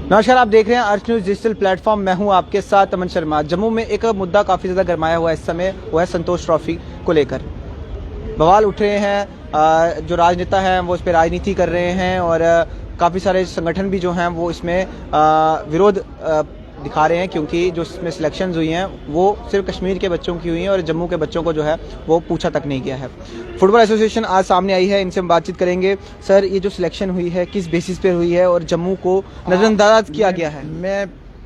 नमस्कार, आप देख रहे हैं अर्थ न्यूज डिजिटल प्लेटफॉर्म। मैं हूं आपके साथ अमन शर्मा। जम्मू में एक मुद्दा काफ़ी ज़्यादा गरमाया हुआ है इस समय, वो है संतोष ट्रॉफी को लेकर। बवाल उठ रहे हैं, जो राजनेता हैं वो इस पर राजनीति कर रहे हैं और काफ़ी सारे संगठन भी जो हैं वो इसमें विरोध दिखा रहे हैं, क्योंकि जो इसमें सिलेक्शंस हुई हैं वो सिर्फ कश्मीर के बच्चों की हुई हैं और जम्मू के बच्चों को जो है वो पूछा तक नहीं गया है। फुटबॉल एसोसिएशन आज सामने आई है, इनसे हम बातचीत करेंगे। सर, ये जो सिलेक्शन हुई है किस बेसिस पे हुई है और जम्मू को नजरअंदाज किया गया है?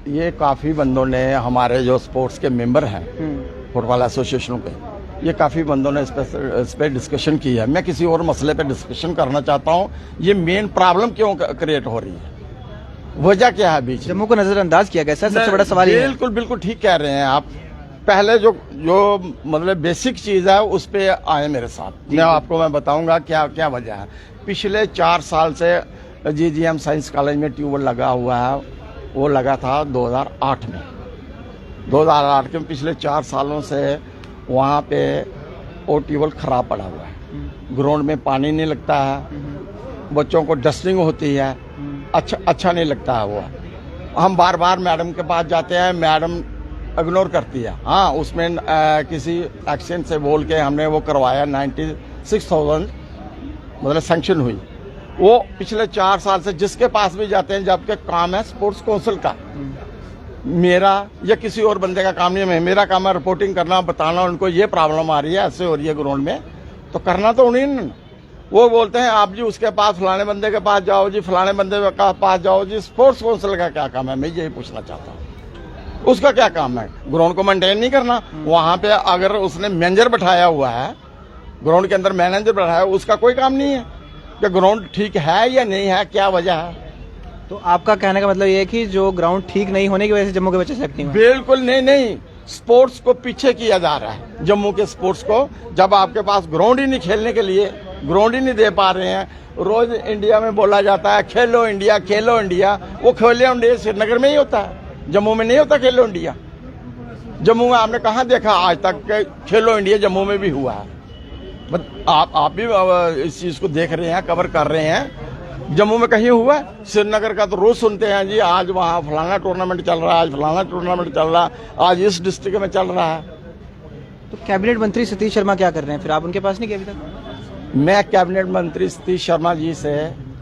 ये काफ़ी बंदों ने, हमारे जो स्पोर्ट्स के मेंबर हैं फुटबॉल एसोसिएशन के, ये काफ़ी बंदों ने इस पर डिस्कशन की है। मैं किसी और मसले पे डिस्कशन करना चाहता हूँ। ये मेन प्रॉब्लम क्यों क्रिएट हो रही है, वजह क्या है बीच? जम्मू को नजरअंदाज किया गया सर, सबसे बड़ा सवाल ये है। बिल्कुल बिल्कुल ठीक कह रहे हैं आप। पहले जो मतलब बेसिक चीज़ है उस पे आए मेरे साथ। मैं बताऊंगा क्या क्या वजह है। पिछले 4 साल से GGM साइंस कॉलेज में ट्यूबवेल लगा हुआ है, वो लगा था 2008 में। 2008 के पिछले 4 सालों से वहाँ पे वो ट्यूबवेल खराब पड़ा हुआ है। ग्राउंड में पानी नहीं लगता है, बच्चों को डस्टिंग होती है, अच्छा नहीं लगता है वो। हम बार बार मैडम के पास जाते हैं, मैडम इग्नोर करती है। हाँ, उसमें किसी एक्शन से बोल के हमने वो करवाया, 96,000 मतलब सैंक्शन हुई। वो पिछले 4 साल से जिसके पास भी जाते हैं, जबकि काम है स्पोर्ट्स काउंसिल का, मेरा या किसी और बंदे का काम नहीं है। मेरा काम है रिपोर्टिंग करना, बताना उनको ये प्रॉब्लम आ रही है, ऐसे हो रही है ग्राउंड में, तो करना तो उन्हीं ने। वो बोलते हैं आप जी उसके पास, फलाने बंदे के पास जाओ जी, फलाने बंदे के पास जाओ जी। स्पोर्ट्स काउंसिल का क्या काम है, मैं यही पूछना चाहता हूँ। उसका क्या काम है? ग्राउंड को मेंटेन नहीं करना। वहां पे अगर उसने मैनेजर बैठाया हुआ है, ग्राउंड के अंदर मैनेजर बैठाया, उसका कोई काम नहीं है कि ग्राउंड ठीक है या नहीं है, क्या वजह है। तो आपका कहने का मतलब ये है कि जो ग्राउंड ठीक नहीं होने की वजह से जम्मू के बच्चे सेलेक्ट नहीं हुए? बिल्कुल नहीं, स्पोर्ट्स को पीछे किया जा रहा है, जम्मू के स्पोर्ट्स को। जब आपके पास ग्राउंड ही नहीं, खेलने के लिए ग्राउंड ही नहीं दे पा रहे हैं। रोज इंडिया में बोला जाता है खेलो इंडिया, खेलो इंडिया। वो खेलो इंडिया श्रीनगर में ही होता है, जम्मू में नहीं होता खेलो इंडिया। जम्मू में आपने कहाँ देखा आज तक कि खेलो इंडिया जम्मू में भी हुआ है? आप भी इस चीज को देख रहे हैं, कवर कर रहे हैं। जम्मू में कहीं हुआ? श्रीनगर का तो रोज सुनते हैं जी, आज वहाँ फलाना टूर्नामेंट चल रहा है, आज फलाना टूर्नामेंट चल रहा है, आज इस डिस्ट्रिक्ट में चल रहा है। तो कैबिनेट मंत्री सतीश शर्मा क्या कर रहे हैं फिर? आप उनके पास नहीं गए अभी तक? मैं कैबिनेट मंत्री सतीश शर्मा जी से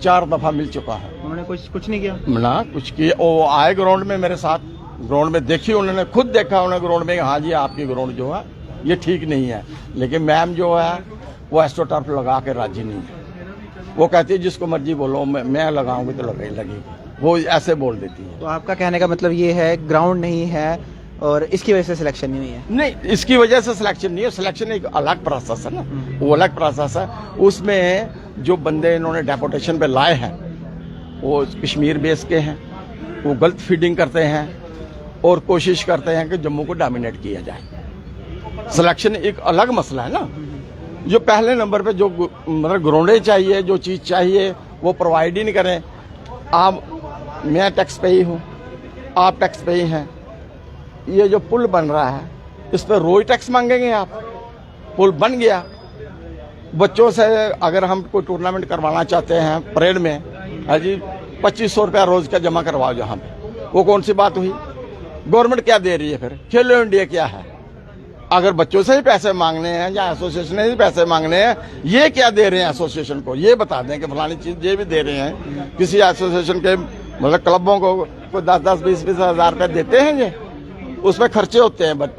4 दफा मिल चुका हूँ। उन्होंने कुछ नहीं किया ना, कुछ किया। वो आए ग्राउंड में मेरे साथ, ग्राउंड में देखी उन्होंने, खुद देखा उन्होंने ग्राउंड में। हाँ जी, आपकी ग्राउंड जो है ये ठीक नहीं है। लेकिन मैम जो है वो एस्ट्रोटर्फ लगा के राजी नहीं है। वो कहती है जिसको मर्जी बोलो, मैं लगाऊंगी तो लगेगी, वो ऐसे बोल देती है। तो आपका कहने का मतलब ये है ग्राउंड नहीं है और इसकी वजह से सिलेक्शन नहीं है? नहीं, इसकी वजह से सिलेक्शन नहीं है। सिलेक्शन एक अलग प्रोसेस है ना, वो अलग प्रोसेस है। उसमें जो बंदे इन्होंने डेपुटेशन पे लाए हैं वो कश्मीर बेस के हैं, वो गलत फीडिंग करते हैं और कोशिश करते हैं कि जम्मू को डोमिनेट किया जाए। सिलेक्शन एक अलग मसला है ना। जो पहले नंबर पे जो मतलब ग्राउंडें चाहिए, जो चीज़ चाहिए वो प्रोवाइड ही नहीं करें। मैं टैक्स पे ही हूँ, आप टैक्स पे ही हैं। ये जो पुल बन रहा है इस पर रोज टैक्स मांगेंगे आप? पुल बन गया, बच्चों से अगर हम कोई टूर्नामेंट करवाना चाहते हैं परेड में, अजी 2500 रुपया रोज का जमा करवाओ जहाँ पे, वो कौन सी बात हुई? गवर्नमेंट क्या दे रही है फिर? खेलो इंडिया क्या है? अगर बच्चों से ही पैसे मांगने हैं या एसोसिएशन से ही पैसे मांगने हैं, ये क्या दे रहे हैं एसोसिएशन को? ये बता दें कि फलानी चीज ये भी दे रहे हैं। किसी एसोसिएशन के मतलब क्लबों को कोई 10-10, 20-20 हज़ार रुपये देते हैं, ये उसमें खर्चे होते हैं।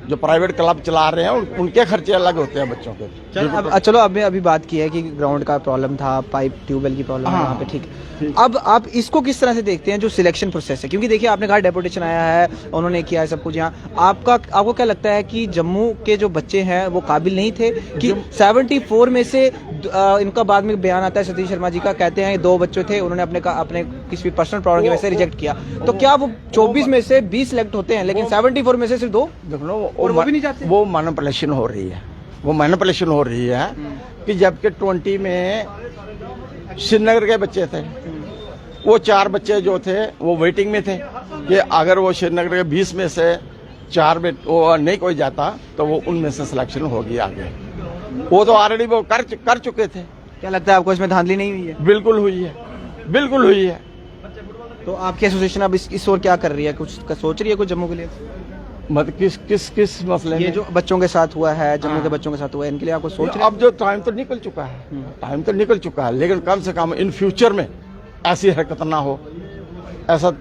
जो प्राइवेट क्लब चला रहे हैं उनके खर्चे अलग होते हैं बच्चों के। चलो अभी बात की है कि ग्राउंड का प्रॉब्लम था, पाइप ट्यूबवेल की प्रॉब्लम है वहाँ पे, ठीक। अब आप इसको किस तरह से देखते हैं जो सिलेक्शन प्रोसेस है? क्योंकि देखिए आपने कहा डेपुटेशन आया है, उन्होंने किया है सब कुछ यहाँ। आपको क्या लगता है कि जम्मू के जो बच्चे हैं वो काबिल नहीं थे कि 74 में से इनका बाद में बयान आता है सतीश शर्मा जी का, कहते हैं 2 बच्चे थे, उन्होंने अपने किसी भी पर्सनल प्रॉब्लम की वजह से रिजेक्ट किया। तो क्या वो 24 में से 20 सिलेक्ट होते हैं लेकिन 74 में से सिर्फ 2? देख लो, और वो भी नहीं जाते। वो मैनिपुलेशन हो रही है, वो मैनिपुलेशन हो रही है कि जबकि 20 में श्रीनगर के बच्चे थे, वो 4 बच्चे जो थे वो वेटिंग में थे कि अगर वो श्रीनगर के 20 में से 4 में वो नहीं कोई जाता तो वो उनमें से सिलेक्शन होगी आगे। वो तो ऑलरेडी वो कर चुके थे। क्या लगता है आपको इसमें धांधली नहीं हुई है? बिल्कुल हुई है, बिल्कुल हुई है। तो आपकी एसोसिएशन अब इस ओर क्या कर रही है, कुछ सोच रही है कुछ जम्मू के लिए? मतलब किस मसले ये में? जो बच्चों के साथ हुआ है, जम्मू के हाँ। बच्चों के साथ हुआ है, इनके लिए आपको सोच रहे हैं? अब जो टाइम तो निकल चुका है, टाइम तो निकल चुका है, लेकिन कम से कम इन फ्यूचर में ऐसी हरकत ना हो, ऐसा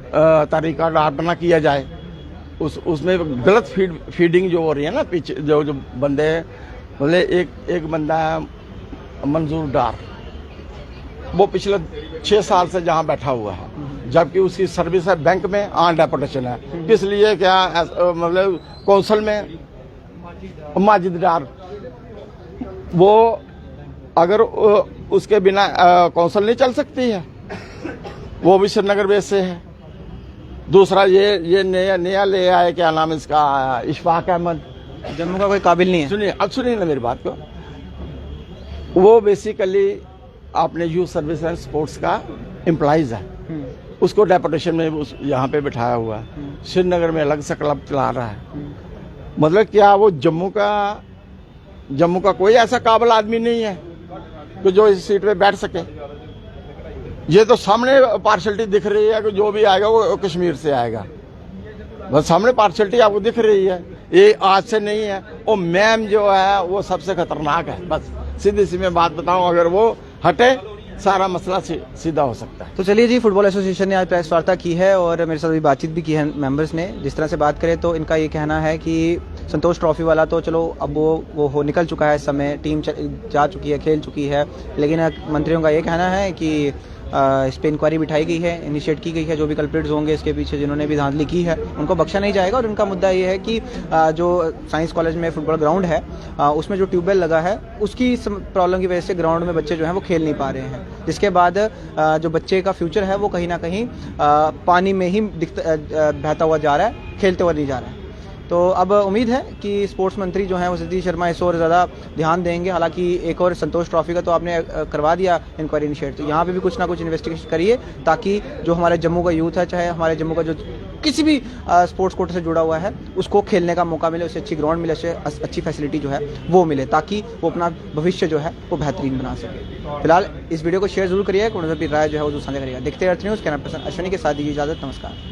तरीका अडॉप्ट ना किया जाए। उसमें गलत फीडिंग जो हो रही है ना, पीछे जो बंदे, मतलब एक बंदा है मंजूर डार, वो पिछले 6 साल से जहाँ बैठा हुआ है, जबकि उसकी सर्विस है बैंक में, डेपुटेशन है। किस लिए? क्या मतलब कौंसल में माजिद डार, वो अगर उसके बिना कौंसल नहीं चल सकती है, वो भी श्रीनगर बेस से है। दूसरा ये नया ले आए, क्या नाम इसका, इशफाक अहमद, जम्मू का कोई काबिल नहीं है। सुनिए ना मेरी बात को, वो बेसिकली आपने यूथ सर्विस एंड स्पोर्ट्स का एम्प्लॉइज है, उसको डेपुटेशन में यहाँ पे बिठाया हुआ है, श्रीनगर में अलग से क्लब चला रहा है। मतलब क्या वो जम्मू का कोई ऐसा काबिल आदमी नहीं है कि जो इस सीट पे बैठ सके? ये तो सामने पार्शलिटी दिख रही है कि जो भी आएगा वो कश्मीर से आएगा, बस सामने पार्शलिटी आपको दिख रही है। ये आज से नहीं है। वो मैम जो है वो सबसे खतरनाक है, बस सीधी सी मैं बात बताऊं, अगर वो हटे सारा मसला सीधा हो सकता है। तो चलिए जी, फुटबॉल एसोसिएशन ने आज प्रेस वार्ता की है और मेरे साथ अभी बातचीत भी की है मेंबर्स ने। जिस तरह से बात करें तो इनका ये कहना है कि संतोष ट्रॉफी वाला तो चलो अब वो हो निकल चुका है, समय टीम जा चुकी है, खेल चुकी है, लेकिन मंत्रियों का ये कहना है कि इस पर इंक्वायरी बिठाई गई है, इनिशिएट की गई है। जो भी कल्प्रिट्स होंगे इसके पीछे, जिन्होंने भी धांधली की है, उनको बख्शा नहीं जाएगा। और उनका मुद्दा ये है कि जो साइंस कॉलेज में फुटबॉल ग्राउंड है, उसमें जो ट्यूबवेल लगा है, उसकी प्रॉब्लम की वजह से ग्राउंड में बच्चे जो हैं वो खेल नहीं पा रहे हैं, जिसके बाद जो बच्चे का फ्यूचर है वो कहीं ना कहीं पानी में ही बहता हुआ जा रहा है, खेलते हुआ नहीं जा रहा है। तो अब उम्मीद है कि स्पोर्ट्स मंत्री जो हैं वो सतीश शर्मा इस और ज़्यादा ध्यान देंगे। हालांकि एक और संतोष ट्रॉफी का तो आपने करवा दिया इंक्वायरी इनिशिएट, तो यहाँ पे भी कुछ ना कुछ इन्वेस्टिगेशन करिए, ताकि जो हमारे जम्मू का यूथ है, चाहे हमारे जम्मू का जो किसी भी स्पोर्ट्स कोर्ट से जुड़ा हुआ है, उसको खेलने का मौका मिले, उसे अच्छी ग्राउंड मिले, उसे अच्छी फैसिलिटी जो है वो मिले, ताकि वो अपना भविष्य जो है वो बेहतरीन बना सके। फिलहाल इस वीडियो को शेयर जरूर करिए, कौन सा भी राय जो है वो साझा करिएगा। देखते अर्थ न्यूज़, कैमरा पर्सन अश्विनी के साथ दीजिए इजाज़त। नमस्कार।